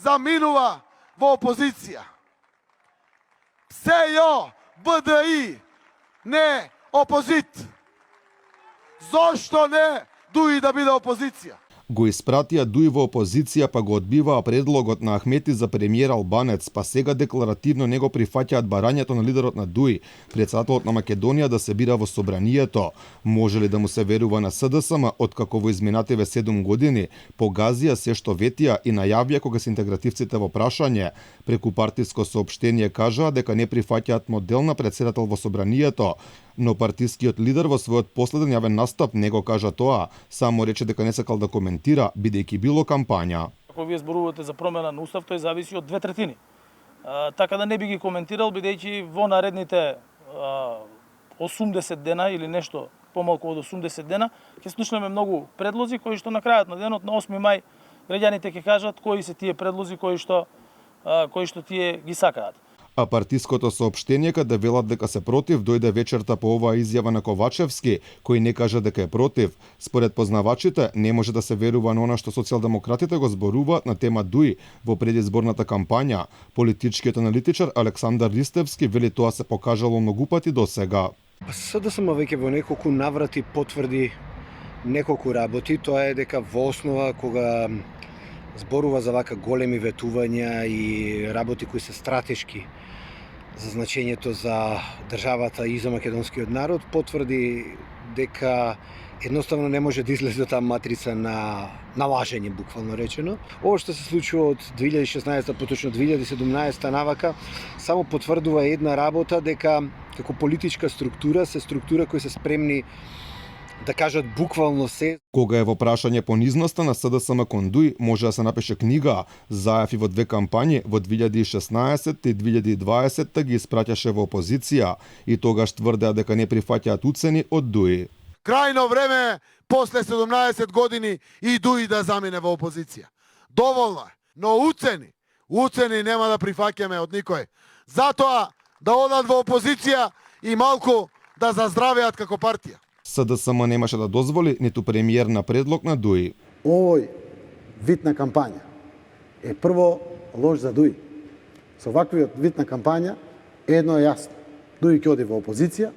заминува во опозиција. СЈО, БДИ, не опозит. Зошто не Дуи да биде опозиција? Го испратија Дуи во опозиција, па го одбиваа предлогот на Ахмети за премиер Албанец, па сега декларативно не го прифаќаат барањето на лидерот на Дуи, председателот на Македонија, да се бира во собранието. Може ли да му се верува на СДСМ, откако во изминативе 7 години погазија се што ветија и најавија кога се интегративците во прашање? Преку партиско соопштение кажаа дека не прифаќаат модел на председател во собранието, но партискиот лидер во својот последен јавен настап не го кажа тоа, само рече дека не сакал да коментира, бидејќи било кампања. Ако вие зборувате за промена на устав, тој зависи од 2/3. Така да не би ги коментирал, бидејќи во наредните 80 дена или нешто помалку од 80 дена ќе слушнеме многу предлози кои што на крајот на денот на 8 мај граѓаните ќе кажат кои се тие предлози кои што тие ги сакаат. А партиското соопштение каде велат дека се против дојде вечерта по оваа изјава на Ковачевски, кој не кажа дека е против. Според познавачите, не може да се верува на она што социјалдемократите го зборуваат на тема Дуи во предизборната кампања. Политичкиот аналитичар Александар Ристевски вели тоа се покажало многу пати до сега. СДСМ веќе во неколку наврати потврди неколку работи. Тоа е дека во основа кога зборува за вака големи ветувања и работи кои се стратешки за значењето за државата и за македонскиот народ, потврди дека едноставно не може да излезе таа матрица на лажење, буквално речено. Ова што се случува од 2016, поточно 2017 навака, само потврдува една работа дека како политичка структура се структура кои се спремни да кажат буквално се. Кога е во прашање понизноста на СДСМ кон Дуи, може да се напише книга. Заев и во две кампањи, во 2016 и 2020 ги испраќаше во опозиција и тогаш тврдеа дека не прифаќаат уцени од Дуи. Крајно време после 17 години и Дуи да замине во опозиција. Доволно е, но уцени нема да прифаќаме од никој. Затоа да одат во опозиција и малку да заздравеат како партија. СДСМ немаше да дозволи ниту премиер на предлог на Дуи. Овој вид на кампања е прво лош за Дуи. Со ваквиот вид на кампања едно е јасно. Дуи ќе оди во опозиција,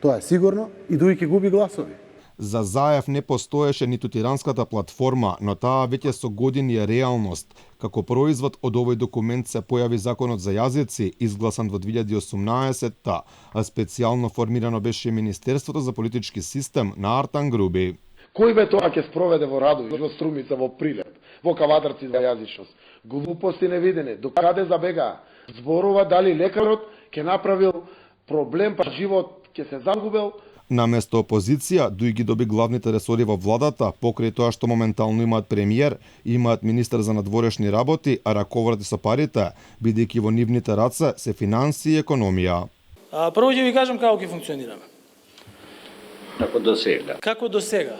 тоа е сигурно, и Дуи ќе губи гласови. За Заев не постоеше ниту тиранската платформа, но таа веќе со години е реалност. Како производ од овој документ се појави законот за јазици, изгласан во 2018-та, а специјално формирано беше Министерството за политички систем на Артан Груби. Кој бе тоа ќе спроведе во Радови, во Струмица, во Прилеп, во Кавадарци за јазичност? Глупости невидени, до каде забегаа? Зборува дали лекарот ќе направил проблем, па живот ќе се загубил. Наместо опозиција, Дуи ги доби главните ресори во владата, покрај тоа што моментално имаат премиер, имаат министер за надворешни работи, а раковрати со парите, бидејќи во нивните раце се финанси и економија. Прво ќе ви кажам како ќе функционираме. Како до сега. Како до сега.